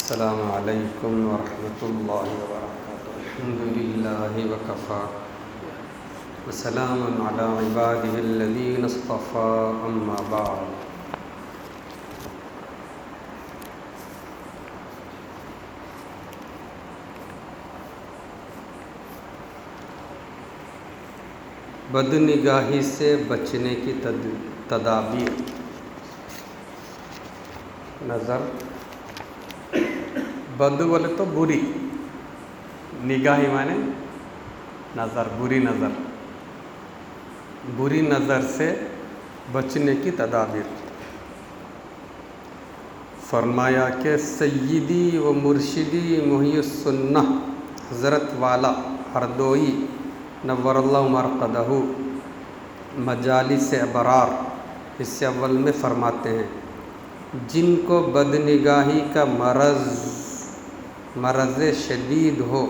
السلام علیکم ورحمۃ اللہ وبرکاتہ۔ الحمد للہ وکفیٰ وسلام علی عبادہ الذین اصطفیٰ، اما بعد۔ بد نگاہی سے بچنے کی تدابیر۔ نظر بد بولے تو بری، نگاہی مانے نظر، بری نظر، بری نظر سے بچنے کی تدابیر۔ فرمایا کہ سیدی و مرشدی محی السنہ حضرت والا ہردوئی نور اللہ مرقدہ مجالس ابرار حصہ اول میں فرماتے ہیں، جن کو بد نگاہی کا مرض شدید ہو،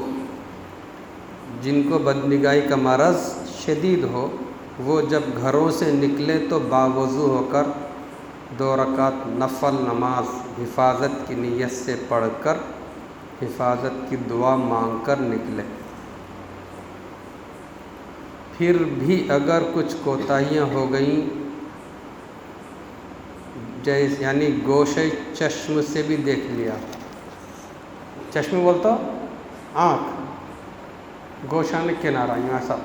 جن کو بد نگاہی کا مرض شدید ہو، وہ جب گھروں سے نکلے تو باوضو ہو کر 2 رکعت نفل نماز حفاظت کی نیت سے پڑھ کر حفاظت کی دعا مانگ کر نکلے۔ پھر بھی اگر کچھ کوتاہیاں ہو گئیں، جیسے یعنی گوشے چشم سے بھی دیکھ لیا، چشم بولتا آنکھ، گوشہ نے کنارہ یوں ایسا،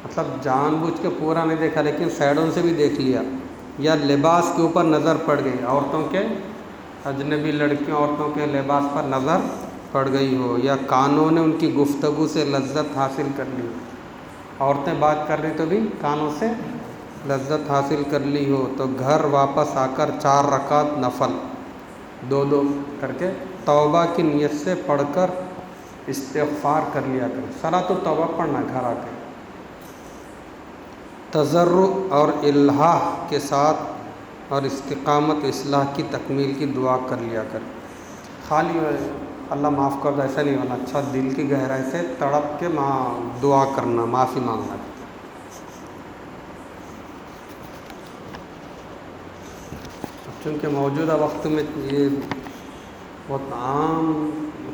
مطلب جان بوجھ کے پورا نہیں دیکھا لیکن سائڈوں سے بھی دیکھ لیا، یا لباس کے اوپر نظر پڑ گئی، عورتوں کے اجنبی لڑکیوں عورتوں کے لباس پر نظر پڑ گئی ہو، یا کانوں نے ان کی گفتگو سے لذت حاصل کر لی، عورتیں بات کر رہی تو بھی کانوں سے لذت حاصل کر لی ہو، تو گھر واپس آ کر 4 رکعت نفل 2 کر کے توبہ کی نیت سے پڑھ کر استغفار کر لیا کریں۔ صلاۃ التوبہ پڑھنا گھر آ کے، تضرع اور الحاح کے ساتھ اور استقامت اصلاح کی تکمیل کی دعا کر لیا کریں۔ خالی اللہ معاف کر دو ایسا نہیں ہونا، اچھا دل کی گہرائی سے تڑپ کے دعا کرنا، معافی مانگنا۔ چونکہ موجودہ وقت میں یہ بہت عام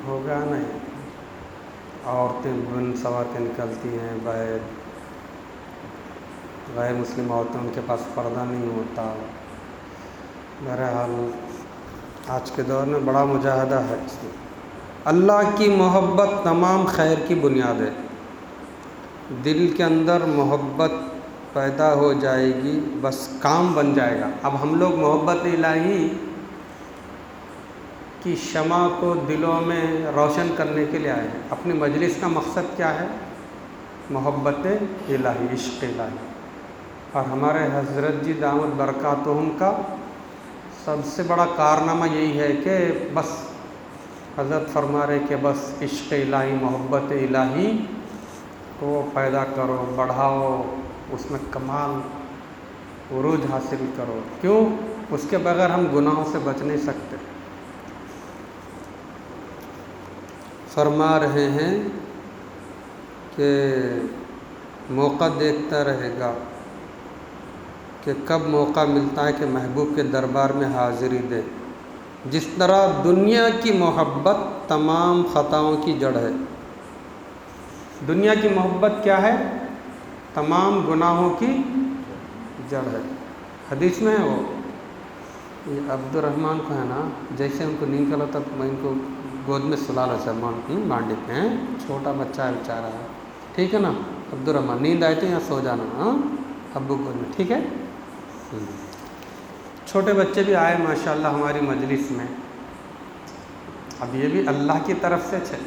ہو گیا نہیں، عورتیں بن سوار کے نکلتی ہیں باہر، غیر مسلم عورتیں ان کے پاس پردہ نہیں ہوتا۔ بہرحال آج کے دور میں بڑا مجاہدہ ہے اس میں۔ اللہ کی محبت تمام خیر کی بنیاد ہے۔ دل کے اندر محبت پیدا ہو جائے گی، بس کام بن جائے گا۔ اب ہم لوگ محبت الہی کی شمع کو دلوں میں روشن کرنے کے لیے آئے ہیں۔ اپنی مجلس کا مقصد کیا ہے؟ محبت الہی، عشق الہی۔ اور ہمارے حضرت جی دامت برکاتہم کا سب سے بڑا کارنامہ یہی ہے کہ بس حضرت فرما رہے کہ بس عشق الہی، محبت الہی کو پیدا کرو، بڑھاؤ، اس میں کمال عروج حاصل کرو۔ کیوں؟ اس کے بغیر ہم گناہوں سے بچ نہیں سکتے۔ فرما رہے ہیں کہ موقع دیکھتا رہے گا کہ کب موقع ملتا ہے کہ محبوب کے دربار میں حاضری دے۔ جس طرح دنیا کی محبت تمام خطاؤں کی جڑ ہے۔ دنیا کی محبت کیا ہے؟ تمام گناہوں کی جڑ ہے۔ حدیث میں ہے وہ، یہ عبد الرحمن کو ہے نا، جیسے ان کو نیند کا لگتا میں ان کو گود میں سلا رہا تھا، مانڈی پہ ہیں، چھوٹا بچہ ہے بیچارہ ہے، ٹھیک ہے نا، عبد الرحمن نیند آئی تو یہاں سو جانا، ابو گود میں، ٹھیک ہے۔ چھوٹے بچے بھی آئے ماشاءاللہ ہماری مجلس میں، اب یہ بھی اللہ کی طرف سے تھے،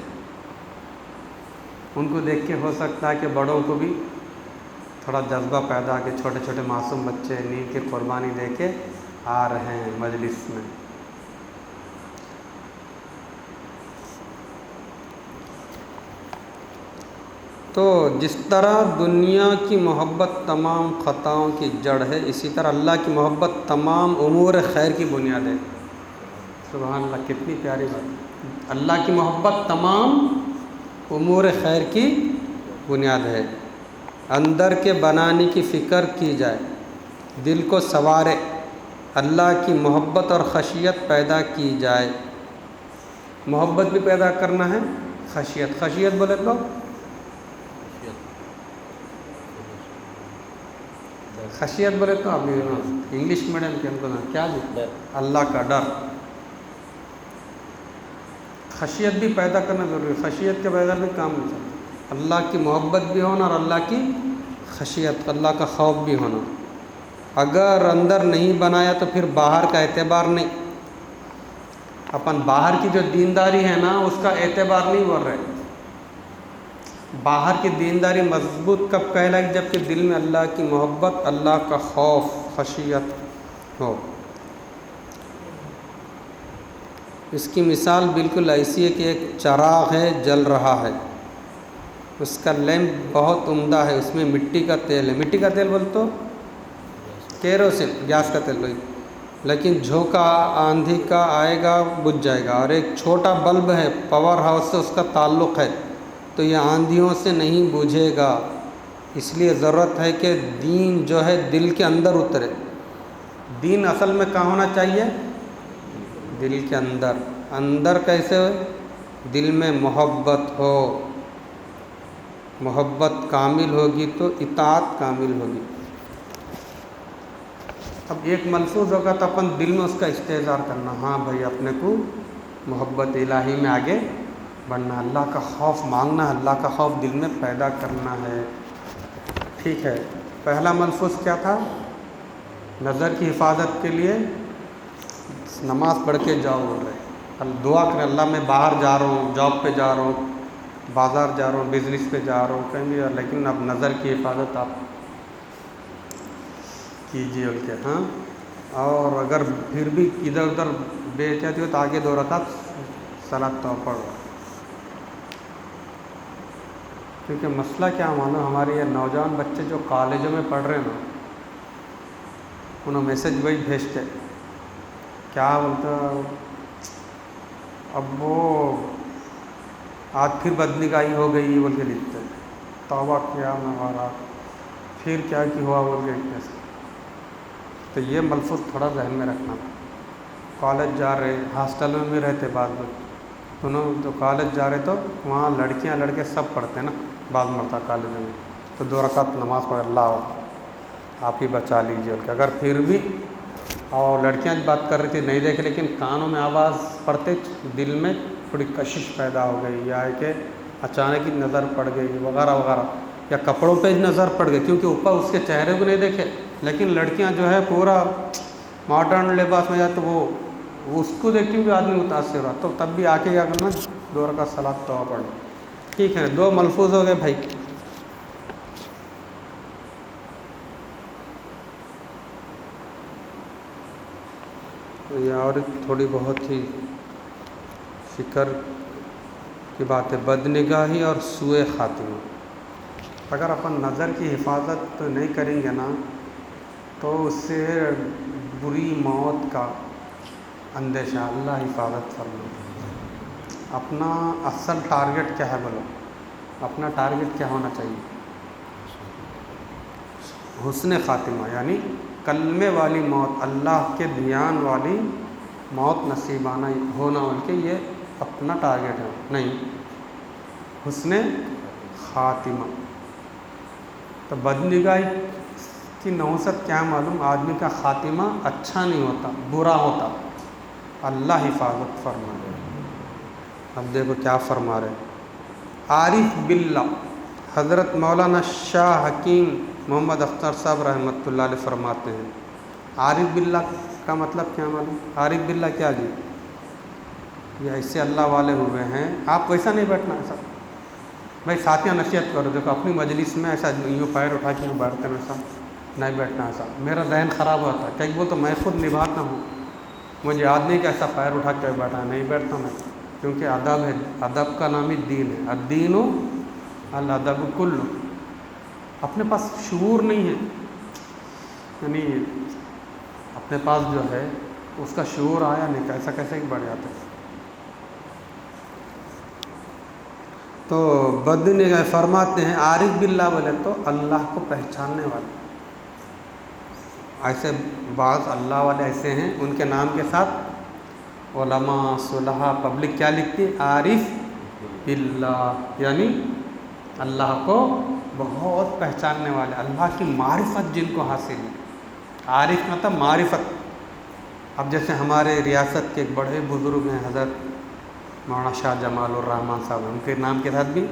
ان کو دیکھ کے ہو سکتا ہے کہ بڑوں کو بھی تھوڑا جذبہ پیدا کہ چھوٹے چھوٹے معصوم بچے نیند کی قربانی دے کے آ رہے ہیں مجلس میں۔ تو جس طرح دنیا کی محبت تمام خطاؤں کی جڑ ہے، اسی طرح اللہ کی محبت تمام امور خیر کی بنیاد ہے۔ سبحان اللہ، کتنی پیاری بات۔ اللہ کی محبت تمام امور خیر کی بنیاد ہے۔ اندر کے بنانے کی فکر کی جائے، دل کو سنوارے، اللہ کی محبت اور خشیت پیدا کی جائے. محبت بھی پیدا کرنا ہے، خشیت بولے تو خشیت بولے تو ابھی انگلش میڈیم کے اندر کیا جی، اللہ کا ڈر. خشیت بھی پیدا کرنا ضروری ہے، خشیت کے بغیر بھی کام نہیں چلتا. اللہ کی محبت بھی ہونا اور اللہ کی خشیت، اللہ کا خوف بھی ہونا. اگر اندر نہیں بنایا تو پھر باہر کا اعتبار نہیں. اپن باہر کی جو دینداری ہے نا اس کا اعتبار نہیں بول رہے. باہر کی دینداری مضبوط کب کہلائے؟ جب کہ دل میں اللہ کی محبت، اللہ کا خوف، خشیت ہو. اس کی مثال بالکل ایسی ہے کہ ایک چراغ ہے، جل رہا ہے، اس کا لیمپ بہت عمدہ ہے، اس میں مٹی کا تیل ہے. مٹی کا تیل بول تو کیروسین، گیس کا تیل وہی، لیکن جھونکا آندھی کا آئے گا بجھ جائے گا. اور ایک چھوٹا بلب ہے، پاور ہاؤس سے اس کا تعلق ہے، تو یہ آندھیوں سے نہیں بجھے گا. اس لیے ضرورت ہے کہ دین جو ہے دل کے اندر اترے. دین اصل میں کہاں ہونا چاہیے؟ دل کے اندر. اندر کیسے ہو؟ دل میں محبت ہو. محبت کامل ہوگی تو اطاعت کامل ہوگی. اب ایک ملفوظ ہوگا تو اپن دل میں اس کا استحضار کرنا، ہاں بھائی اپنے کو محبت الہی میں آگے بڑھنا، اللہ کا خوف مانگنا، اللہ کا خوف دل میں پیدا کرنا ہے. ٹھیک ہے. پہلا ملفوظ کیا تھا؟ نظر کی حفاظت کے لیے نماز پڑھ کے جاؤ بول رہے. دعا کریں، اللہ میں باہر جا رہا ہوں، جاب پہ جا رہا ہوں، بازار جا رہا ہوں، بزنس پہ جا رہا ہوں، کہیں گے لیکن اب نظر کی حفاظت آپ کیجیے بول کے. ہاں. اور اگر پھر بھی ادھر ادھر بے احتیاطی ہو تو آگے 2 رکعت صلاۃ تو پڑھو. کیونکہ مسئلہ کیا معلوم، ہمارے یہ نوجوان بچے جو کالجوں میں پڑھ رہے ہیں نا، انہوں میسج وہی بھیجتے کیا بولتا، اب وہ آج پھر بدنگاہی ہو گئی بول کے لکھتے، توبہ کیا ہمارا، پھر کیا کہ ہوا بول کے کیسے. تو یہ ملفوظ تھوڑا ذہن میں رکھنا. کالج جا رہے، ہاسٹل میں بھی رہتے بعض لوگ، انہوں تو کالج جا رہے تو وہاں لڑکیاں لڑکے سب پڑھتے ہیں نا بعض مرتبہ کالج میں، تو 2 رکعت نماز پڑھ، اللہ آپ ہی بچا لیجیے. اگر پھر بھی اور لڑکیاں بات کر رہی تھی نہیں دیکھے، لیکن کانوں میں آواز پڑتے دل میں تھوڑی کشش پیدا ہو گئی، یا ہے کہ اچانک ہی نظر پڑ گئی وغیرہ وغیرہ، یا کپڑوں پہ ہی نظر پڑ گئی، کیونکہ اوپر اس کے چہرے کو نہیں دیکھے، لیکن لڑکیاں جو ہے پورا ماڈرن لباس میں جائے تو وہ اس کو دیکھ کے بھی آدمی متاثر ہوا. تو تب بھی آ کے کیا کرنا، 2 رکعت صلاۃ توبہ پڑھنا. ٹھیک ہے. 2 ملفوظ ہو گئے بھائی. یہ اور تھوڑی بہت ہی فکر کی بات ہے، بدنگاہی اور سوء خاتمہ. اگر اپن نظر کی حفاظت نہیں کریں گے نا تو اس سے بری موت کا اندیشہ. اللہ حفاظت فرمائے. اپنا اصل ٹارگٹ کیا ہے بولو؟ اپنا ٹارگٹ کیا ہونا چاہیے؟ حسن خاتمہ، یعنی کلمے والی موت، اللہ کے دھیان والی موت نصیب آنا ہونا، بول کے یہ اپنا ٹارگٹ ہے. نہیں، حسن خاتمہ. تو بدنگاہی کی نحوست کیا معلوم؟ آدمی کا خاتمہ اچھا نہیں ہوتا، برا ہوتا. اللہ حفاظت فرما رہے. اب دیکھو کیا فرما رہے. عارف باللہ، حضرت مولانا شاہ حکیم محمد اختر صاحب رحمۃ اللہ علیہ فرماتے ہیں، عارف باللہ کا مطلب کیا معلوم؟ عارف باللہ کیا جی؟ یہ ایسے اللہ والے ہوئے ہیں. آپ ویسا نہیں بیٹھنا ایسا بھائی، ساتھیاں نصیحت کرو، دیکھو اپنی مجلس میں ایسا یوں پیر اٹھا کے بیٹھتے ہیں، ایسا نہیں بیٹھنا. ایسا میرا ذہن خراب ہوتا ہے. کئی وہ تو میں خود نبھاتا ہوں، مجھے یاد نہیں کہ ایسا پیر اٹھا کے بیٹھا، نہیں بیٹھتا میں، کیونکہ ادب ہے. ادب کا نام ہی دین ہے. الدین الادب کل. اپنے پاس شعور نہیں ہے، یعنی اپنے پاس جو ہے اس کا شعور آیا نہیں، کیسا کیسے ہی بڑھ جاتا ہے. تو بدنگاہ فرماتے ہیں عارف باللہ بولے تو اللہ کو پہچاننے والے. ایسے بعض اللہ والے ایسے ہیں، ان کے نام کے ساتھ علماء، صلحاء، پبلک کیا لکھتی ہے؟ عارف باللہ، یعنی اللہ کو بہت پہچاننے والے، اللہ کی معرفت جن کو حاصل ہے۔ عارف مطلب معرفت۔ اب جیسے ہمارے ریاست کے ایک بڑے بزرگ ہیں حضرت مولانا شاہ جمال الرحمن صاحب، ان کے نام کے ساتھ بھی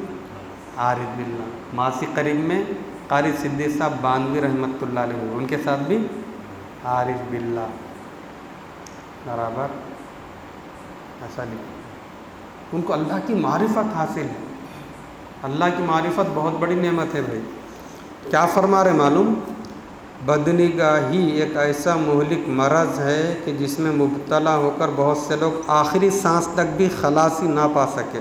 عارف باللہ۔ ماسی قریب میں قاری صدیق صاحب باندوی رحمۃ اللہ علیہ، ان کے ساتھ بھی عارف باللہ برابر ایسا لکھا۔ ان کو اللہ کی معرفت حاصل ہے۔ اللہ کی معرفت بہت بڑی نعمت ہے بھائی۔ کیا فرما رہے معلوم؟ بدنگاہی ایک ایسا مہلک مرض ہے کہ جس میں مبتلا ہو کر بہت سے لوگ آخری سانس تک بھی خلاصی نہ پا سکے،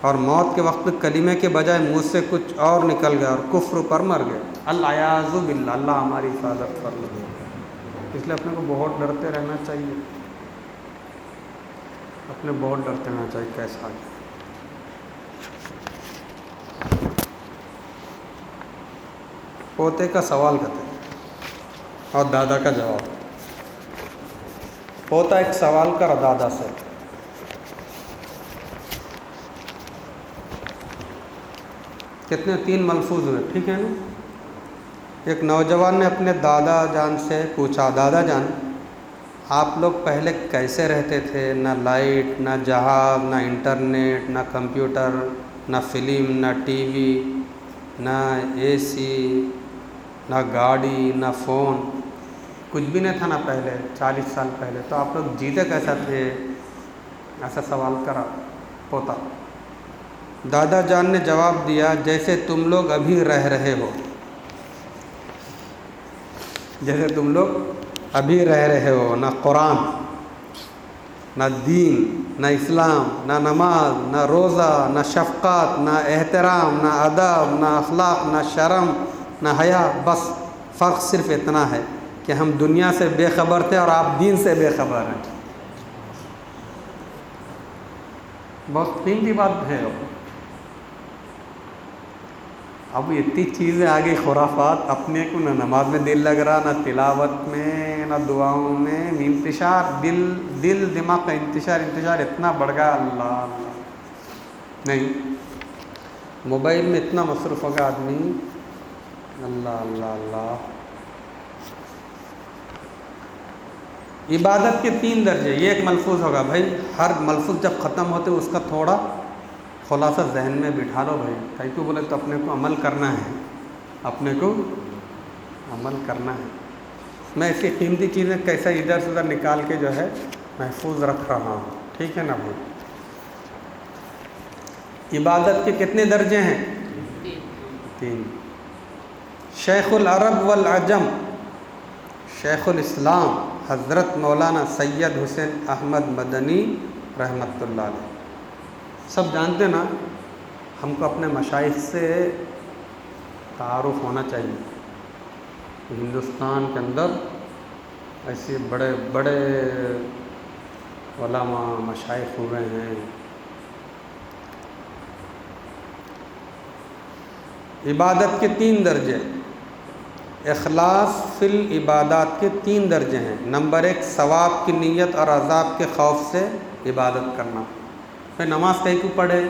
اور موت کے وقت کلمے کے بجائے منہ سے کچھ اور نکل گیا اور کفر پر مر گئے۔ العیاذ باللہ، اللہ ہماری حفاظت فرمائے۔ اس لیے اپنے کو بہت ڈرتے رہنا چاہیے، اپنے بہت ڈرتے رہنا چاہیے کیسا آ جائے۔ پوتے کا سوال کرتے ہیں اور دادا کا جواب۔ پوتا ایک سوال کر دادا سے، کتنے 3 ملفوظ ہوئے، ٹھیک ہے نا؟ ایک نوجوان نے اپنے دادا جان سے پوچھا، دادا جان آپ لوگ پہلے کیسے رہتے تھے؟ نہ لائٹ، نہ جہاز، نہ انٹرنیٹ، نہ کمپیوٹر، نہ فلم، نہ ٹی وی، نہ اے سی، نہ گاڑی، نہ فون، کچھ بھی نہیں تھا نا پہلے 40 سال پہلے، تو آپ لوگ جیتے کیسا تھے؟ ایسا سوال کرا پوتا۔ دادا جان نے جواب دیا، جیسے تم لوگ ابھی رہ رہے ہو، جیسے تم لوگ ابھی رہ رہے ہو۔ نہ قرآن، نہ دین، نہ اسلام، نہ نماز، نہ روزہ، نہ شفقت، نہ احترام، نہ ادب، نہ اخلاق، نہ شرم، نہ حیا، بس فرق صرف اتنا ہے کہ ہم دنیا سے بے خبر تھے اور آپ دین سے بے خبر ہیں۔ بہت قیمتی بات ہے۔ اب اتنی چیزیں آ گئی خرافات، اپنے کو نہ نماز میں دل لگ رہا، نہ تلاوت میں، نہ دعاؤں میں، انتشار دل دماغ کا انتشار اتنا بڑھ گیا، اللہ اللہ نہیں، موبائل میں اتنا مصروف ہوگا آدمی، اللہ اللہ اللہ۔ عبادت کے 3 درجے، یہ ایک ملفوظ ہوگا بھائی، ہر ملفوظ جب ختم ہوتے اس کا تھوڑا خلاصہ ذہن میں بٹھا لو بھائی، کہیں کو بولے تو اپنے کو عمل کرنا ہے، اپنے کو عمل کرنا ہے۔ میں ایسی قیمتی چیزیں کیسا ادھر سے ادھر نکال کے جو ہے محفوظ رکھ رہا ہوں، ٹھیک ہے نا بھائی؟ عبادت کے کتنے درجے ہیں؟ 3۔ شیخ العرب والعجم، شیخ الاسلام حضرت مولانا سید حسین احمد مدنی رحمۃ اللہ علیہ، سب جانتے نا، ہم کو اپنے مشائخ سے تعارف ہونا چاہیے۔ ہندوستان کے اندر ایسے بڑے بڑے علماء مشائخ ہوئے ہیں۔ عبادت کے 3 درجے، اخلاص فی العبادات کے 3 درجے ہیں۔ نمبر 1، ثواب کی نیت اور عذاب کے خوف سے عبادت کرنا۔ پھر نماز کہیں کو پڑھے؟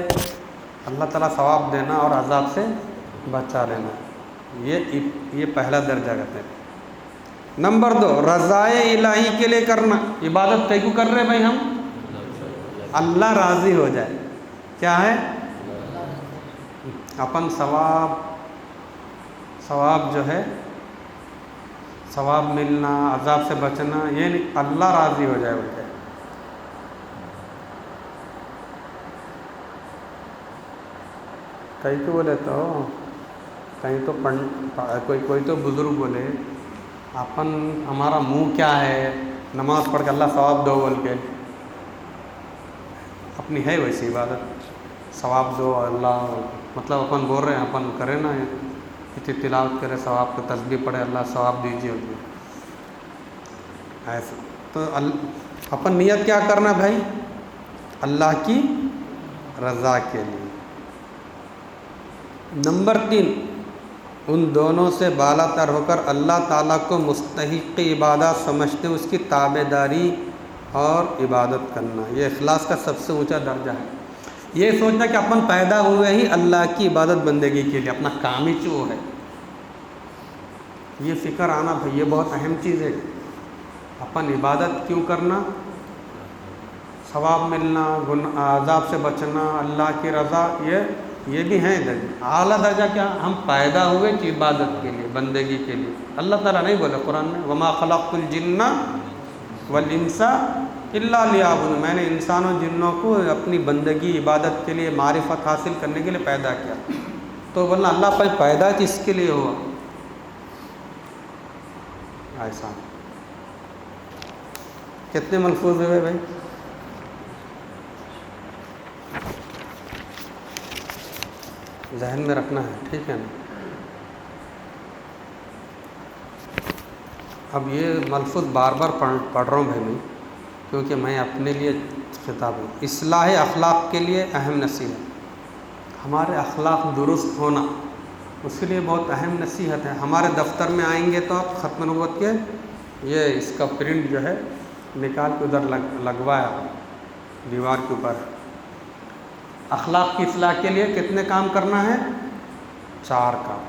اللہ تعالیٰ ثواب دینا اور عذاب سے بچا لینا، یہ پہلا درجہ کہتے ہیں۔ نمبر 2، رضائے الہی کے لیے کرنا۔ عبادت کہیں کو کر رہے بھائی ہم؟ اللہ راضی ہو جائے، کیا ہے؟ اپن ثواب جو ہے، ثواب ملنا، عذاب سے بچنا، یہ نہیں، اللہ راضی ہو جائے بولتے۔ کہیں تو بولے تو کہیں تو کوئی تو بزرگ بولے، اپن ہمارا منہ کیا ہے، نماز پڑھ کے اللہ ثواب دو بول کے، اپنی ہے ویسی عبادت، ثواب دو اللہ، مطلب اپن بول رہے ہیں اپن کرے نا، اتنی تلاوت کرے، ثواب کو تسبیح پڑھے، اللہ ثواب دیجیے ایسا۔ تو اپن نیت کیا کرنا بھائی؟ اللہ کی رضا کے لیے۔ نمبر 3، ان دونوں سے بالا تر ہو کر اللہ تعالیٰ کو مستحق عبادت سمجھتے ہیں، اس کی تابع داری اور عبادت کرنا، یہ اخلاص کا سب سے اونچا درجہ ہے۔ یہ سوچنا کہ اپن پیدا ہوئے ہی اللہ کی عبادت بندگی کے لیے، اپنا کام ہی جو ہے، یہ فکر آنا بھائی، یہ بہت اہم چیز ہے۔ اپن عبادت کیوں کرنا؟ ثواب ملنا، عذاب سے بچنا، اللہ کی رضا، یہ بھی ہیں درجہ۔ اعلیٰ درجہ کیا؟ ہم پیدا ہوئے کہ عبادت کے لیے، بندگی کے لیے۔ اللہ تعالیٰ نہیں بولے قرآن میں وما خلقت الجن والانس الا لیعبدون، میں نے انسانوں جنوں کو اپنی بندگی عبادت کے لیے، معرفت حاصل کرنے کے لیے پیدا کیا۔ تو بولنا اللہ پیدا کس کے لیے ہوا؟ ایسا کتنے ملفوظ ہوئے بھائی؟ ذہن میں رکھنا ہے، ٹھیک ہے نا؟ اب یہ ملفوظ بار بار پڑھ رہا ہوں بھائی میں، کیونکہ میں اپنے لیے خطاب ہوں۔ اصلاح اخلاق کے لیے اہم نصیحت، ہمارے اخلاق درست ہونا، اس کے لیے بہت اہم نصیحت ہے۔ ہمارے دفتر میں آئیں گے تو آپ ختم نبوت کے یہ اس کا پرنٹ جو ہے نکال کے ادھر لگوایا دیوار کے اوپر۔ اخلاق کی اصلاح کے لیے کتنے کام کرنا ہے؟ 4 کام۔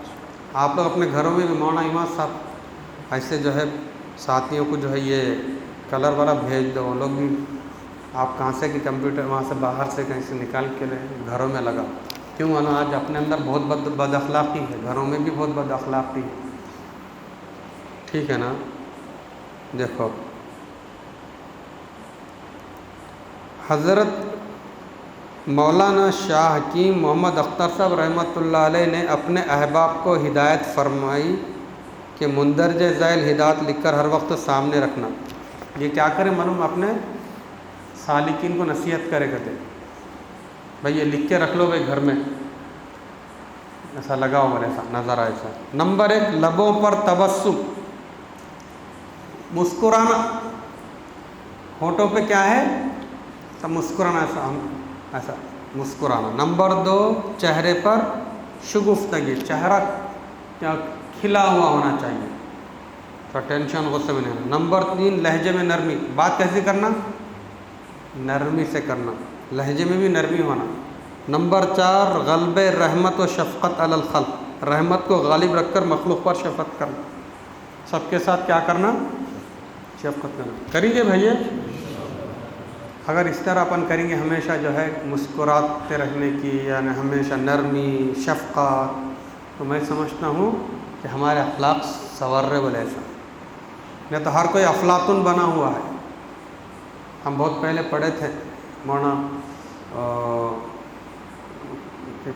آپ لوگ اپنے گھروں میں بھی مولانا امام صاحب ایسے جو ہے ساتھیوں کو جو ہے یہ کلر والا بھیج دو، وہ لوگ بھی آپ کہاں سے کہ کمپیوٹر وہاں سے باہر سے کہیں سے نکال کے گھروں میں لگا۔ کیوں؟ آج اپنے اندر بہت بد اخلاقی ہے، گھروں میں بھی بہت بد اخلاقی ہے، ٹھیک ہے نا؟ دیکھو حضرت مولانا شاہ حکیم محمد اختر صاحب رحمۃ اللہ علیہ نے اپنے احباب کو ہدایت فرمائی کہ مندرجہ ذیل ہدایت لکھ کر ہر وقت سامنے رکھنا۔ یہ کیا کرے معلوم؟ اپنے سالکین کو نصیحت کرے کرتے بھائی یہ لکھ کے رکھ لو بھائی گھر میں، ایسا لگاؤ میرے ایسا نظر آئے ایسا۔ نمبر 1 لبوں پر تبسم، مسکرانا، ہونٹوں پہ کیا ہے؟ سب مسکرانا، ایسا مسکرانا۔ نمبر 2 چہرے پر شگفتگی، چہرہ کیا کھلا ہوا ہونا چاہیے، تو ٹینشن غصے میں نہیں۔ نمبر 3 لہجے میں نرمی، بات کیسے کرنا؟ نرمی سے کرنا، لہجے میں بھی نرمی ہونا۔ نمبر 4 غلبِ رحمت و شفقت علی الخلق، رحمت کو غالب رکھ کر مخلوق پر شفقت کرنا، سب کے ساتھ کیا کرنا؟ شفقت کرنا۔ کریں گے بھائی؟ اگر اس طرح اپن کریں گے ہمیشہ جو ہے مسکراتے رہنے کی، یعنی ہمیشہ نرمی، شفقت، تو میں سمجھتا ہوں کہ ہمارے اخلاق سنورے والے ایسا نہیں تو ہر کوئی افلاطون بنا ہوا ہے۔ ہم بہت پہلے پڑھے تھے مولانا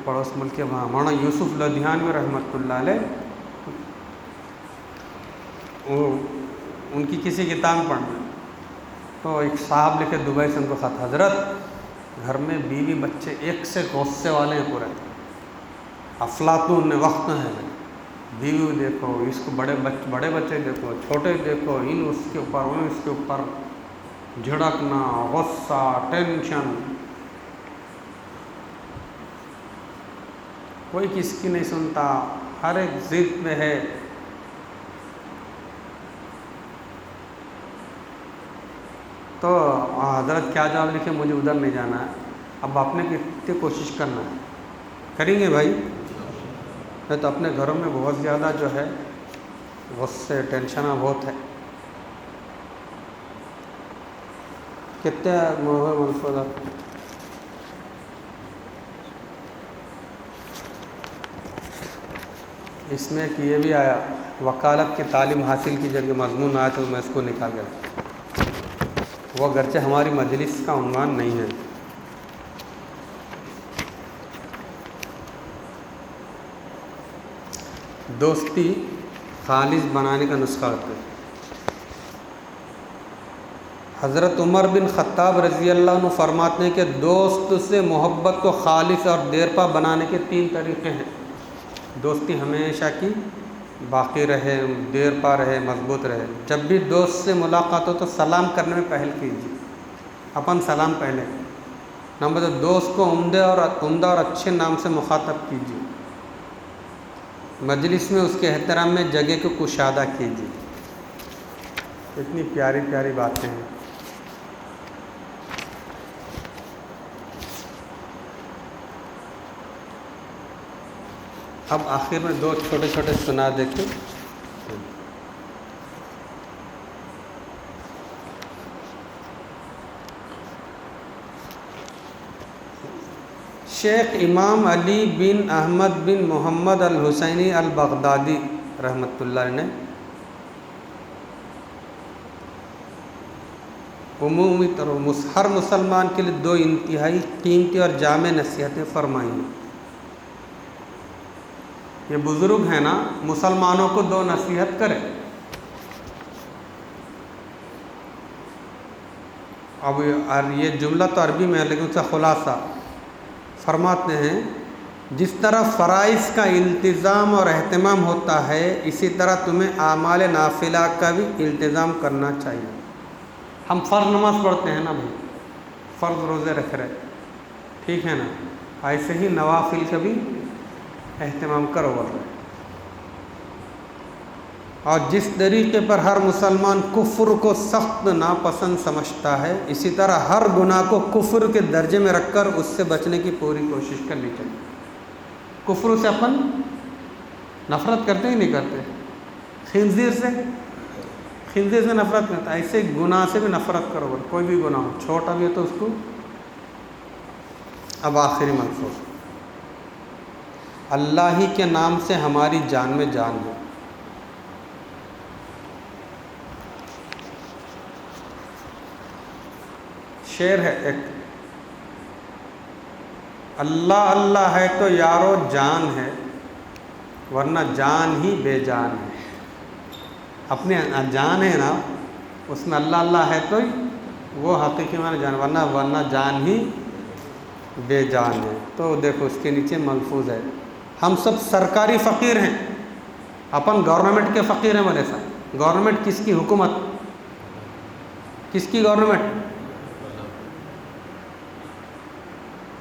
پڑوس ملک کے مولانا یوسف لدھیانوی رحمۃ اللہ علیہ، ان کی کسی کتاب میں پڑھنا تو ایک صاحب لکھے دبئی سے ان کو خط، حضرت گھر میں بیوی بچے ایک سے غصے والے ہیں پورے، افلاطون نے وقت ہے، بیوی دیکھو، اس کو بڑے بچے دیکھو، چھوٹے دیکھو، ان اس کے اوپر ان اس کے اوپر جھڑکنا، غصہ، ٹینشن، کوئی کس کی نہیں سنتا، ہر ایک ضد میں ہے۔ تو حضرت کیا جواب لکھے؟ مجھے ادھر نہیں جانا ہے، اب آپ نے کتنی کوشش کرنا ہے، کریں گے بھائی؟ نہیں تو اپنے گھروں میں بہت زیادہ جو ہے غصے، ٹینشنیں بہت ہے۔ کتنے ملفوظات؟ اس میں کہ یہ بھی آیا وکالت کی تعلیم حاصل کی جگہ مضمون آیا تو میں اس کو نکال گیا، وہ اگرچہ ہماری مجلس کا عنوان نہیں ہے۔ دوستی خالص بنانے کا نسخہ ہوتا ہے۔ حضرت عمر بن خطاب رضی اللہ عنہ فرماتے ہیں کہ دوست سے محبت کو خالص اور دیرپا بنانے کے 3 طریقے ہیں۔ دوستی ہمیشہ کی باقی رہے، دیرپا رہے، مضبوط رہے۔ جب بھی دوست سے ملاقات ہو تو سلام کرنے میں پہل کیجیے، اپن سلام پہلے۔ نمبر 2 دوست کو عمدہ اور اچھے نام سے مخاطب کیجیے۔ مجلس میں اس کے احترام میں جگہ کو کشادہ کیجیے. اتنی پیاری پیاری باتیں ہیں. اب آخر میں 2 چھوٹے چھوٹے سنا دیتے. شیخ امام علی بن احمد بن محمد الحسینی البغدادی رحمۃ اللہ علیہ نے عمومی ہر مسلمان کے لیے 2 انتہائی قیمتی اور جامع نصیحتیں فرمائی ہیں. یہ بزرگ ہیں نا، مسلمانوں کو 2 نصیحت کرے. اب یہ جملہ تو عربی میں ہے لیکن اس کا خلاصہ فرماتے ہیں، جس طرح فرائض کا التزام اور اہتمام ہوتا ہے اسی طرح تمہیں اعمال نافلہ کا بھی التزام کرنا چاہیے. ہم فرض نماز پڑھتے ہیں نا بھائی، فرض روزے رکھ رہے، ٹھیک ہے نا، ایسے ہی نوافل کا بھی اہتمام کرو بول رہے. اور جس طریقے پر ہر مسلمان کفر کو سخت ناپسند سمجھتا ہے اسی طرح ہر گناہ کو کفر کے درجے میں رکھ کر اس سے بچنے کی پوری کوشش کرنی چاہیے. کفر سے اپن نفرت کرتے ہی نہیں کرتے. خنزیر سے نفرت کرتا، ایسے گناہ سے بھی نفرت کرو. کوئی بھی گناہ ہو، چھوٹا بھی ہے تو اس کو. اب آخری ملفوظ، اللہ ہی کے نام سے ہماری جان میں جان ہے. شعر ہے ایک، اللہ اللہ ہے تو یارو جان ہے ورنہ جان ہی بے جان ہے. اپنے جان ہے نا اس میں اللہ اللہ ہے تو وہ حقیقی معنی جان، ورنہ جان ہی بے جان ہے. تو دیکھو اس کے نیچے ملفوظ ہے، ہم سب سرکاری فقیر ہیں. اپن گورنمنٹ کے فقیر ہیں بولے صاحب. گورنمنٹ کس کی؟ حکومت کس کی؟ گورنمنٹ.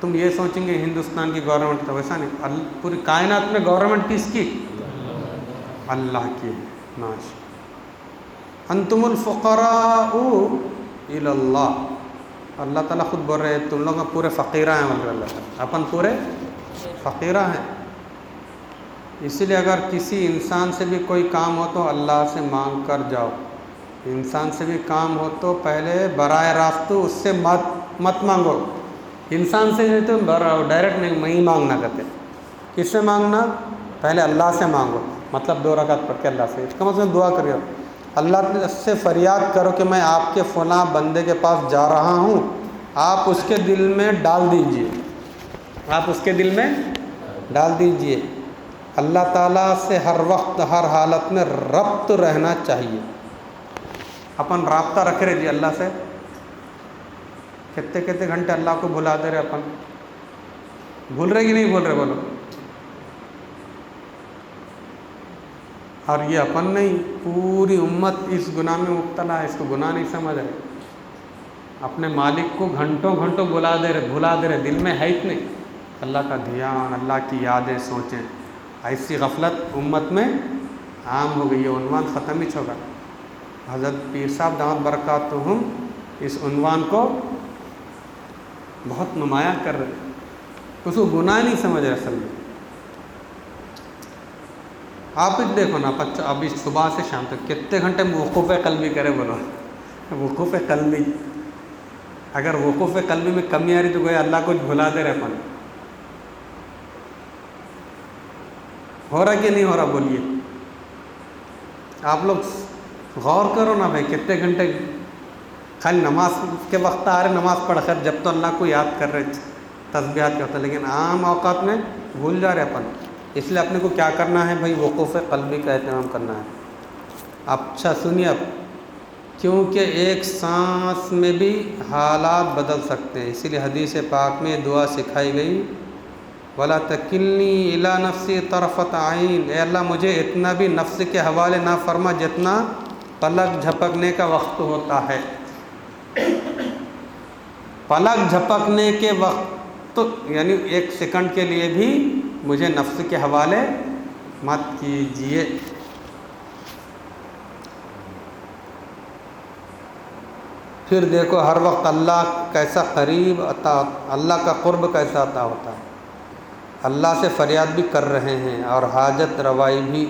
تم یہ سوچیں گے ہندوستان کی گورنمنٹ، تو ویسا نہیں. پوری کائنات میں گورنمنٹ کس کی؟ اللہ کی. ماشاء انتم الفقراء الی اللہ. اللہ تعالیٰ خود بول رہے ہیں تم لوگ پورے فقیرہ ہیں. اللہ تعالیٰ اپن پورے فقیرہ ہیں. اسی لیے اگر کسی انسان سے بھی کوئی کام ہو تو اللہ سے مانگ کر جاؤ. انسان سے بھی کام ہو تو پہلے براہ راست اس سے مت مانگو. انسان سے تو ڈائریکٹ نہیں مانگنا کرتے. کس سے مانگنا؟ پہلے اللہ سے مانگو. مطلب 2 رکعت پڑھ کے اللہ سے کم از کم دعا کریو، اللہ سے فریاد کرو کہ میں آپ کے فلاں بندے کے پاس جا رہا ہوں، آپ اس کے دل میں ڈال دیجئے. آپ اس کے دل میں ڈال دیجئے. اللہ تعالیٰ سے ہر وقت ہر حالت میں ربط رہنا چاہیے. اپن رابطہ رکھ رہے جی اللہ سے. کتنے گھنٹے اللہ کو بھلا دے رہے اپن. بھول رہے کہ نہیں بھول رہے بولو. اور یہ اپن نہیں، پوری امت اس گناہ میں مبتلا ہے. اس کو گناہ نہیں سمجھ رہے. اپنے مالک کو گھنٹوں بھلا دے رہے. دل میں ہے ہی نہیں اللہ کا دھیان، اللہ کی یادیں، سوچیں. ایسی غفلت امت میں عام ہو گئی ہے. عنوان ختم ہی ہوگا. حضرت پیر صاحب دامت برکاتہم اس عنوان کو بہت نمایاں کر رہے ہیں. اس کو گناہ نہیں سمجھ رہے اصل میں. آپ ہی دیکھو نا، ابھی صبح سے شام تک کتنے گھنٹے وقوف قلبی کرے بولو. وقوف قلبی، اگر وقوف قلبی میں کمی آ رہی تو گویا اللہ کو بھلا دے رہے اپن. ہو رہا کہ نہیں ہو رہا بولیے. آپ لوگ غور کرو نا بھائی، کتنے گھنٹے خالی نماز کے وقت آ رہے نماز پڑھ کر، جب تو اللہ کو یاد کر رہے تسبیحات کرتے، لیکن عام اوقات میں بھول جا رہے اپن. اس لیے اپنے کو کیا کرنا ہے بھائی؟ وقوف قلبی کا اہتمام کرنا ہے. اچھا سنیے اب، کیونکہ ایک سانس میں بھی حالات بدل سکتے ہیں. اسی لیے حدیث پاک میں دعا سکھائی گئی، وَلَا تَكِلْنِي إِلَىٰ نَفْسِي طَرْفَةَ عَيْنٍ. اے اللہ مجھے اتنا بھی نفس کے حوالے نہ فرما جتنا پلک جھپکنے کا وقت ہوتا ہے. پلک جھپکنے کے وقت تو یعنی 1 سیکنڈ کے لیے بھی مجھے نفس کے حوالے مت کیجیے۔ پھر دیکھو ہر وقت اللہ کیسا قریب اللہ کا قرب کیسا عطا ہوتا ہے۔ اللہ سے فریاد بھی کر رہے ہیں اور حاجت روائی بھی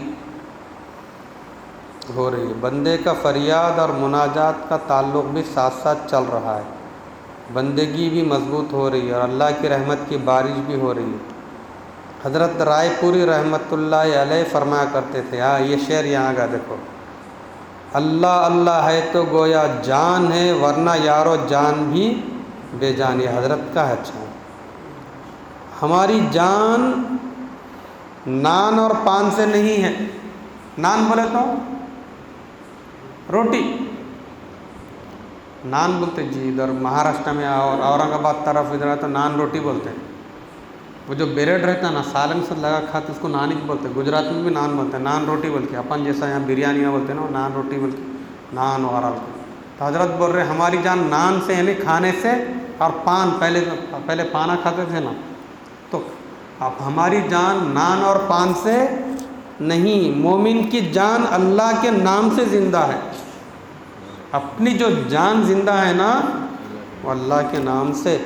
ہو رہی ہے۔ بندے کا فریاد اور مناجات کا تعلق بھی ساتھ ساتھ چل رہا ہے، بندگی بھی مضبوط ہو رہی ہے اور اللہ کی رحمت کی بارش بھی ہو رہی ہے۔ حضرت رائے پوری رحمۃ اللہ علیہ فرمایا کرتے تھے، یہ شعر یہاں کا دیکھو، اللہ اللہ ہے تو گویا جان ہے، ورنہ یارو جان بھی بے جان۔ یہ حضرت کا ہے۔ اچھا، ہماری جان نان اور پان سے نہیں ہے۔ نان بولے تو روٹی، نان بولتے جی، ادھر مہاراشٹر میں اور اورنگ آباد طرف ادھر تو نان روٹی بولتے ہیں۔ وہ جو بریڈ رہتا ہے نا سالن سے لگا کھاتے اس کو نان ہی بولتے ہیں۔ گجرات میں بھی نان بولتے ہیں، نان روٹی بول کے، اپن جیسا یہاں بریانیاں بولتے ہیں نا نان روٹی بول کے، نان وغیرہ بولتے ہیں۔ تو حضرت بول رہے ہماری جان نان سے یعنی کھانے سے، اور پان پہلے پانا کھاتے تھے نا، تو اب ہماری جان نان اور پان سے نہیں، مومن کی جان اللہ کے نام سے زندہ ہے۔ اپنی جو جان زندہ ہے نا وہ اللہ کے نام سے۔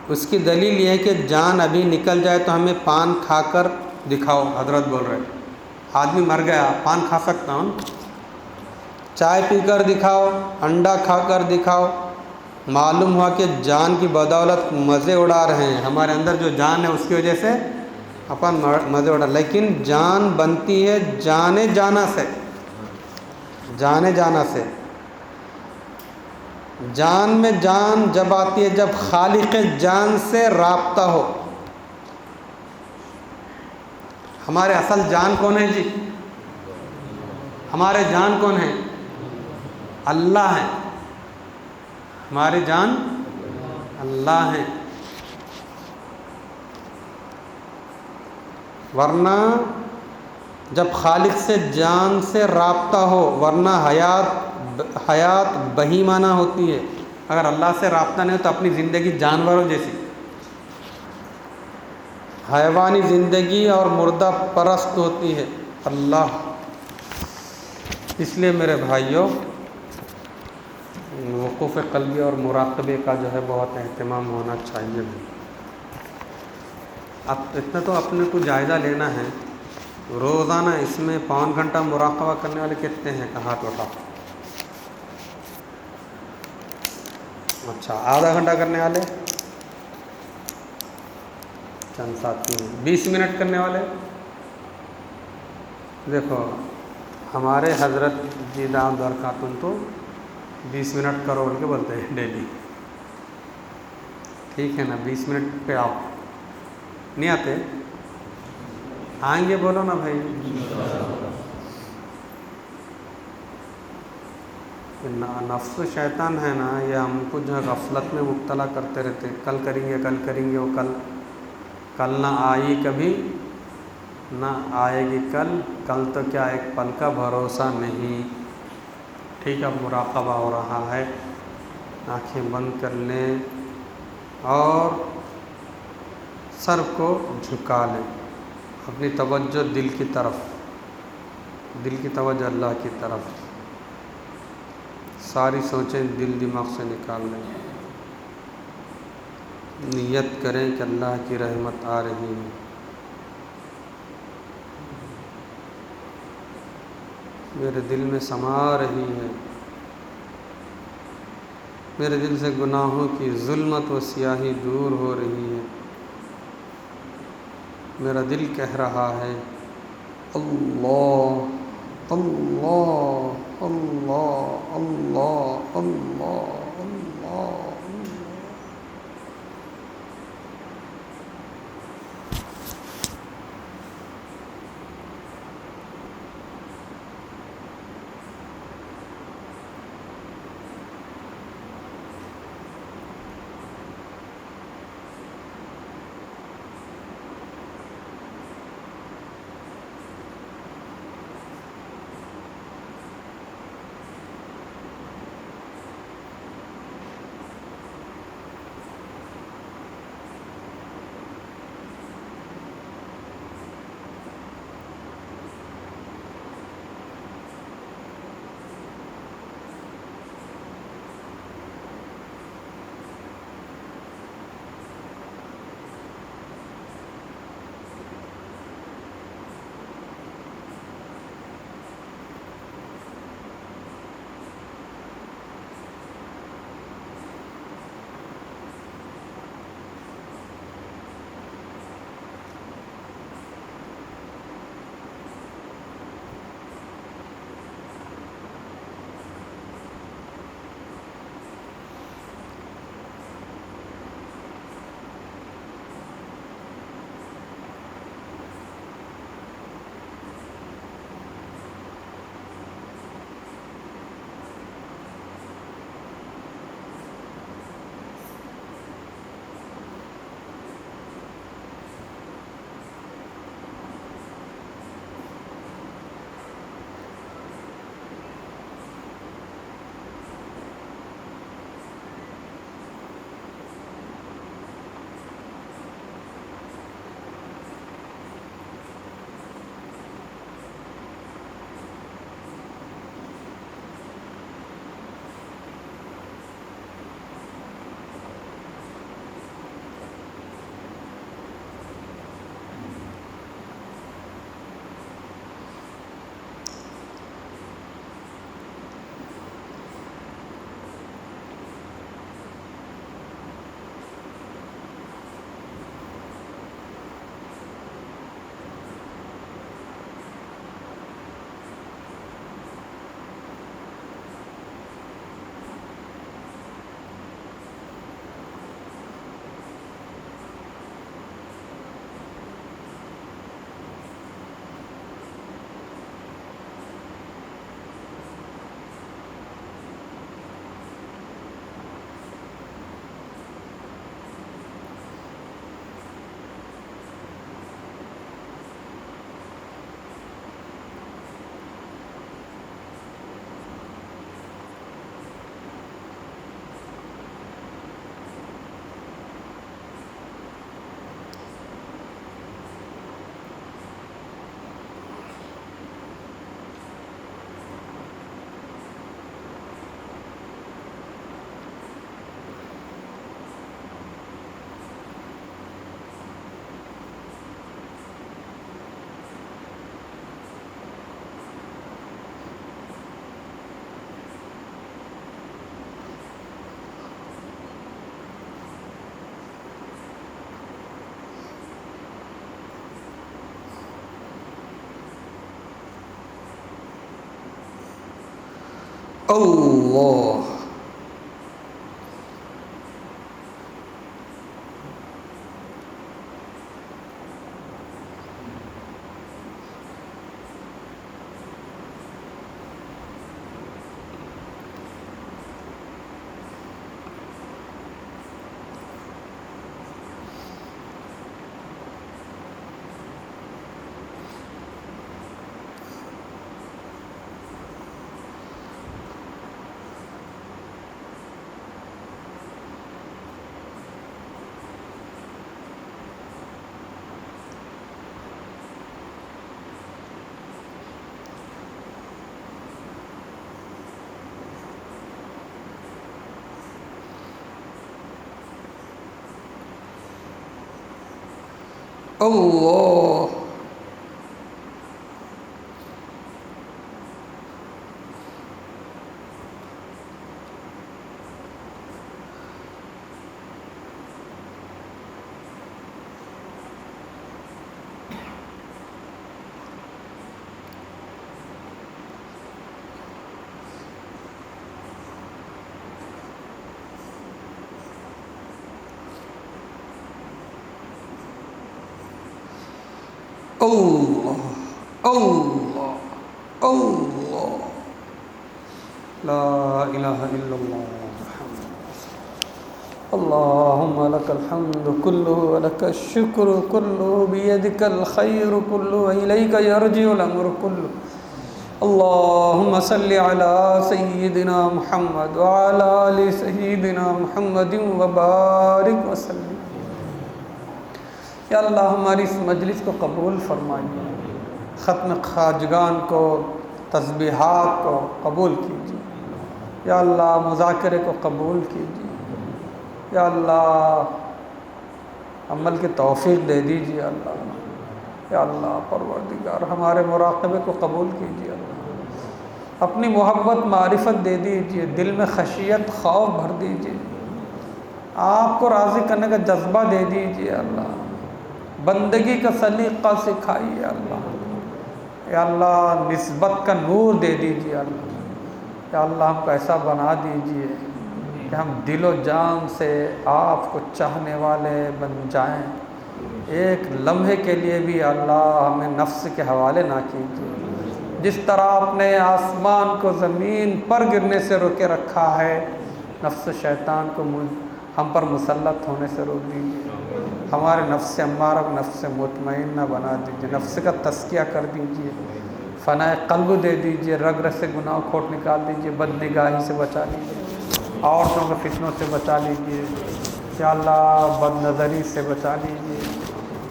اس کی دلیل یہ ہے کہ جان ابھی نکل جائے تو ہمیں پان کھا کر دکھاؤ۔ حضرت بول رہے آدمی مر گیا، پان کھا سکتا ہوں، چائے پی کر دکھاؤ، انڈا کھا کر دکھاؤ۔ معلوم ہوا کہ جان کی بدولت مزے اڑا رہے ہیں، ہمارے اندر جو جان ہے اس کی وجہ سے اپن مزے اڑا، لیکن جان بنتی ہے جانے جانا سے، جانے جانا سے۔ جان میں جان جب آتی ہے جب خالق جان سے رابطہ ہو۔ ہمارے اصل جان کون ہے جی؟ ہمارے جان کون ہے؟ اللہ ہے۔ ہماری جان اللہ ہے، ورنہ جب خالق سے جان سے رابطہ ہو، ورنہ حیات بہیمانہ ہوتی ہے۔ اگر اللہ سے رابطہ نہیں ہو تو اپنی زندگی جانوروں جیسی، حیوانی زندگی اور مردہ پرست ہوتی ہے۔ اللہ، اس لیے میرے بھائیوں وقوف قلبی اور مراقبے کا جو ہے بہت اہتمام ہونا چاہیے۔ اب اتنا تو اپنے کو جائزہ لینا ہے، روزانہ اس میں 5 گھنٹہ مراقبہ کرنے والے کتنے ہیں؟ ہاتھ اٹھا۔ اچھا، آدھا گھنٹہ کرنے والے چند ساتھی ہیں، 20 منٹ کرنے والے؟ دیکھو ہمارے حضرت جی دامت برکاتہم تو 20 منٹ کرو بول کے بولتے ہیں ڈیلی، ٹھیک ہے نا؟ 20 منٹ پہ آؤ، نہیں آتے؟ آئیں گے بولو نا بھائی۔ نفس و شیطان ہے نا، یہ ہم کو جو ہے غفلت میں مبتلا کرتے رہتے، کل کریں گے کل کریں گے، وہ کل نہ آئی کبھی نہ آئے گی کل تو کیا ایک پل کا بھروسہ نہیں۔ ٹھیک ہے، مراقبہ ہو رہا ہے، آنکھیں بند کر لیں اور سر کو جھکا لیں، اپنی توجہ دل کی طرف، دل کی توجہ اللہ کی طرف، ساری سوچیں دل دماغ سے نکال لیں، نیت کریں کہ اللہ کی رحمت آ رہی ہے۔ میرے دل میں سما رہی ہے، میرے دل سے گناہوں کی ظلمت و سیاہی دور ہو رہی ہے۔ میرا دل کہہ رہا ہے اللہ اللہ اللہ اللہ اللہ اللہ۔ اللہ اللہ اللہ اللہ اللہ لا الہ الا اللہ اللہم لک الحمد کلہ ولک الشکر کلہ بیدک الخیر کلہ الیک یرجع الامر کلہ اللہم صلی علی سیدنا محمد وعلی آل سیدنا محمد وبارک وسلم۔ یا اللہ ہماری اس مجلس کو قبول فرمائیے، ختم خواجگان کو، تسبیحات کو قبول کیجیے، یا اللہ مذاکرے کو قبول کیجیے، یا اللہ عمل کی توفیق دے دیجیے اللہ، یا اللہ پروردگار ہمارے مراقبے کو قبول کیجیے اللہ، اپنی محبت معرفت دے دیجیے، دل میں خشیت خوف بھر دیجیے، آپ کو راضی کرنے کا جذبہ دے دیجیے اللہ، بندگی کا سلیقہ سکھائیے اللہ، یا اللہ نسبت کا نور دے دیجیے اللہ، یا اللہ ہم کو ایسا بنا دیجیے کہ ہم دل و جان سے آپ کو چاہنے والے بن جائیں، ایک لمحے کے لیے بھی اللہ ہمیں نفس کے حوالے نہ کیجیے، جس طرح آپ نے آسمان کو زمین پر گرنے سے روکے رکھا ہے، نفس شیطان کو ہم پر مسلط ہونے سے روک دیجیے، ہمارے نفس امارہ کو نفس مطمئنہ بنا دیجیے، نفس کا تزکیہ کر دیجیے، فنائے قلب دے دیجیے، رگ رگ سے گناہ کھوٹ نکال دیجیے، بد نگاہی سے بچا لیجیے، عورتوں کے فتنوں سے بچا لیجیے، یا اللہ بد نظری سے بچا لیجیے،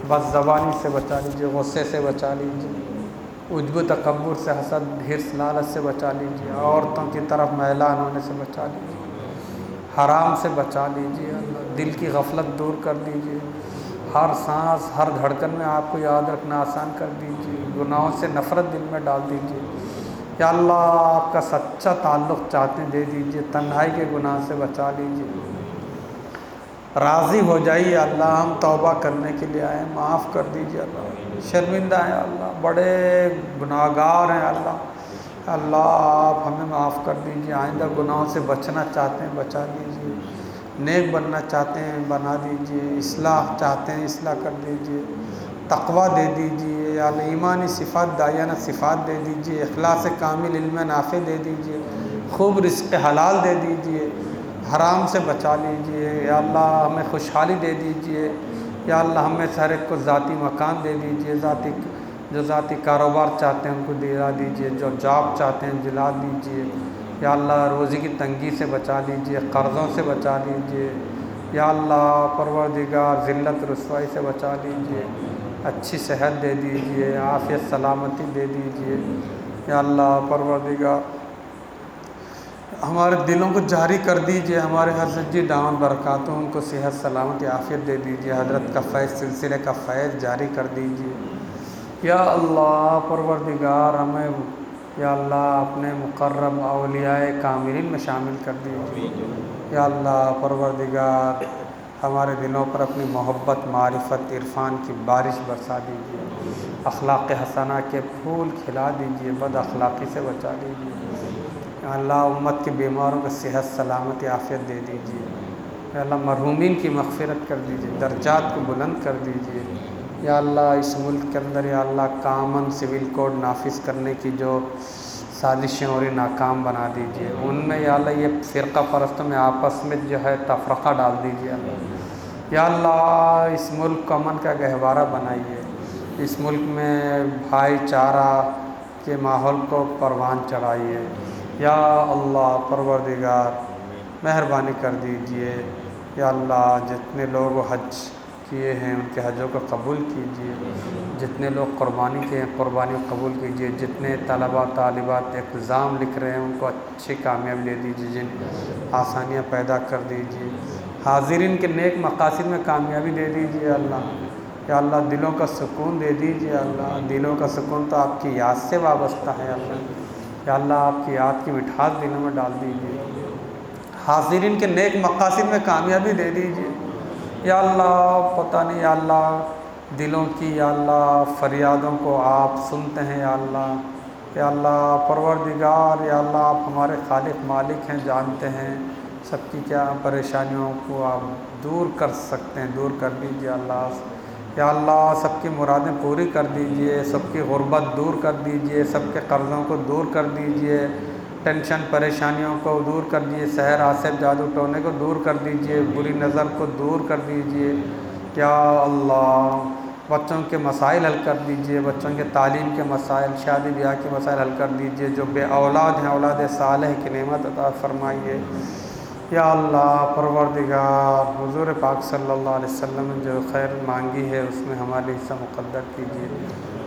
بد زبانی سے بچا لیجیے، غصے سے بچا لیجیے، عجب و تکبر سے، حسد حرص لالچ سے بچا لیجیے، عورتوں کی طرف میلان ہونے سے بچا لیجیے، حرام سے بچا لیجیے اللہ، دل کی غفلت دور کر دیجیے، ہر سانس ہر دھڑکن میں آپ کو یاد رکھنا آسان کر دیجیے، گناہوں سے نفرت دل میں ڈال دیجیے، یا اللہ آپ کا سچا تعلق چاہتے ہیں دے دیجیے، تنہائی کے گناہ سے بچا لیجیے، راضی ہو جائیے اللہ، ہم توبہ کرنے کے لیے آئے، معاف کر دیجیے اللہ، شرمندہ ہیں اللہ، بڑے گناہگار ہیں اللہ، اللہ آپ ہمیں معاف کر دیجیے، آئندہ گناہوں سے بچنا چاہتے ہیں بچا دیجیے، نیک بننا چاہتے ہیں بنا دیجیے، اصلاح چاہتے ہیں اصلاح کر دیجیے، تقوی دے دیجیے، یا اللہ ایمانی صفات دائیانہ صفات دے دیجیے، اخلاص کامل علم نافع دے دیجیے، خوب رزق حلال دے دیجیے، حرام سے بچا لیجیے، یا اللہ ہمیں خوشحالی دے دیجیے، یا اللہ ہمیں ہر ایک کو ذاتی مکان دے دیجیے، جو ذاتی کاروبار چاہتے ہیں ان کو دلا دیجیے، جو جاب چاہتے ہیں دلا دیجیے، یا اللہ روزی کی تنگی سے بچا لیجیے، قرضوں سے بچا لیجیے، یا اللہ پروردگار ذلت رسوائی سے بچا لیجیے، اچھی صحت دے دیجیے، عافیت سلامتی دے دیجیے، یا اللہ پروردگار ہمارے دلوں کو جاری کر دیجیے، ہمارے ہر سجی دامن برکاتوں ان کو صحت سلامتی عافیت دے دیجیے، حضرت کا فیض سلسلے کا فیض جاری کر دیجیے، یا اللہ پروردگار ہمیں یا اللہ اپنے مقرب اولیاء کاملین میں شامل کر دیجیے، یا اللہ پروردگار ہمارے دلوں پر اپنی محبت معرفت عرفان کی بارش برسا دیجیے، اخلاق حسنہ کے پھول کھلا دیجیے، بد اخلاقی سے بچا دیجیے، یا اللہ امت کے بیماروں کو صحت سلامتی عافیت دے دیجیے، یا اللہ مرحومین کی مغفرت کر دیجیے، درجات کو بلند کر دیجیے، یا اللہ اس ملک کے اندر یا اللہ کامن سول کوڈ نافذ کرنے کی جو سازشیں ہو رہی ناکام بنا دیجیے، ان میں یا اللہ یہ فرقہ پرستوں میں آپس میں جو ہے تفرقہ ڈال دیجیے اللہ، یا اللہ اس ملک کو امن کا گہوارہ بنائیے، اس ملک میں بھائی چارہ کے ماحول کو پروان چڑھائیے، یا اللہ پروردگار مہربانی کر دیجیے، یا اللہ جتنے لوگ حج کیے ہیں ان کے حجوں کو قبول کیجیے، جتنے لوگ قربانی کے ہیں قربانی کو قبول کیجیے، جتنے طلباء طالبات اگزام لکھ رہے ہیں ان کو اچھی کامیابی دے دیجیے، جن آسانیاں پیدا کر دیجیے، حاضرین کے نیک مقاصد میں کامیابی دے دیجیے اللہ، یا اللہ دلوں کا سکون دے دیجیے اللہ، دلوں کا سکون تو آپ کی یاد سے وابستہ ہے اللہ، یا اللہ آپ کی یاد کی مٹھاس دلوں میں ڈال دیجیے، حاضرین کے نیک مقاصد میں کامیابی دے دیجیے، یا اللہ پتہ نہیں یا اللہ دلوں کی یا اللہ فریادوں کو آپ سنتے ہیں یا اللہ پروردگار یا اللہ آپ ہمارے خالق مالک ہیں، جانتے ہیں سب کی کیا پریشانیوں کو آپ دور کر سکتے ہیں، دور کر دیجیے اللہ، یا اللہ سب کی مرادیں پوری کر دیجیے، سب کی غربت دور کر دیجیے، سب کے قرضوں کو دور کر دیجیے، ٹینشن پریشانیوں کو دور کر دیجیے، سحر آصف جادو ٹونے کو دور کر دیجیے، بری نظر کو دور کر دیجیے، یا اللہ بچوں کے مسائل حل کر دیجیے، بچوں کے تعلیم کے مسائل، شادی بیاہ کے مسائل حل کر دیجیے، جو بے اولاد ہیں اولاد صالح کی نعمت عطا فرمائیے، یا اللہ پروردگار حضور پاک صلی اللہ علیہ وسلم نے جو خیر مانگی ہے اس میں ہمارے حصہ مقدر کیجیے،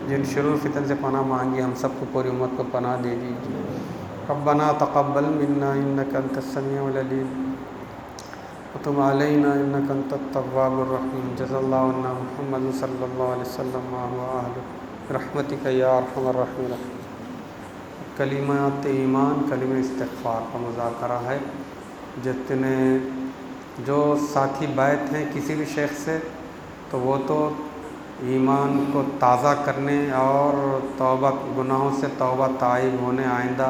جن شرور فتن سے پناہ مانگی ہم سب کو پوری امت کو پناہ دے دیجیے، ربنا تقبل منا انک انت السمیع العلیم وتب علینا انک انت التواب الرحیم، جزا اللہ عنا محمد صلی اللہ علیہ وسلم برحمتک یا ارحم الراحمین۔ کلمات ایمان کلمہ استغفار کا مذاکرہ ہے، جتنے جو ساتھی بیعت ہیں کسی بھی شیخ سے تو وہ تو ایمان کو تازہ کرنے اور توبہ گناہوں سے توبہ تائب ہونے، آئندہ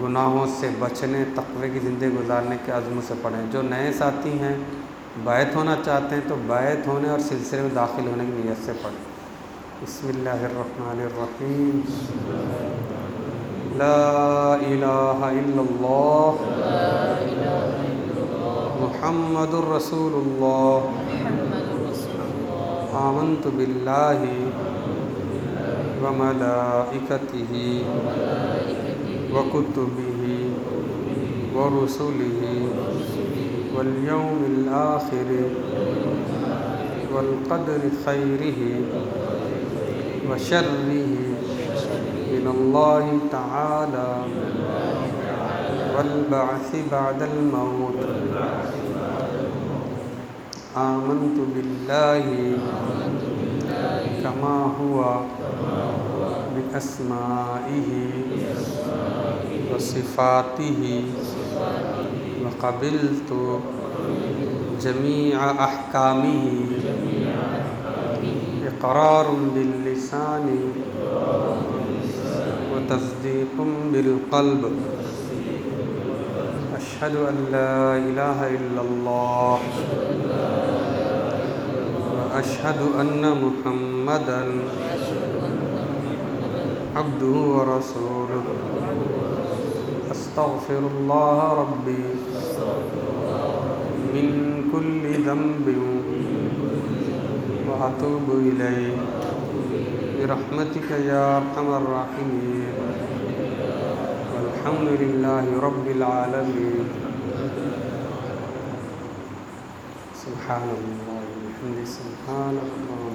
گناہوں سے بچنے، تقوی کی زندگی گزارنے کے عزم سے پڑھیں۔ جو نئے ساتھی ہیں بیعت ہونا چاہتے ہیں تو بیعت ہونے اور سلسلے میں داخل ہونے کی نیت سے پڑھیں۔ بسم اللہ الرحمن الرحیم، لا الہ الا اللہ محمد الرسول اللہ، آمنت باللہ وملائکتہ وکتبہ ورسلہ والیوم الآخر والقدر خیرہ وشرہ من اللہ تعالی والبعث بعد الموت، آمنت باللہ کما ہوا بأسمائہ وصفاتہ وقبلت جمیع احکامہ اقرار باللسان وتصدیق بالقلب، اشہد ان لا الہ الا اللہ واشہد ان محمدا عبدہ ورسولہ، استغفر اللہ ربی من کل ذنب واتوب الیہ برحمتک یا ارحم الراحمین، والحمد للہ رب العالمین۔ سبحان اللہ وبحمدہ، سبحان اللہ۔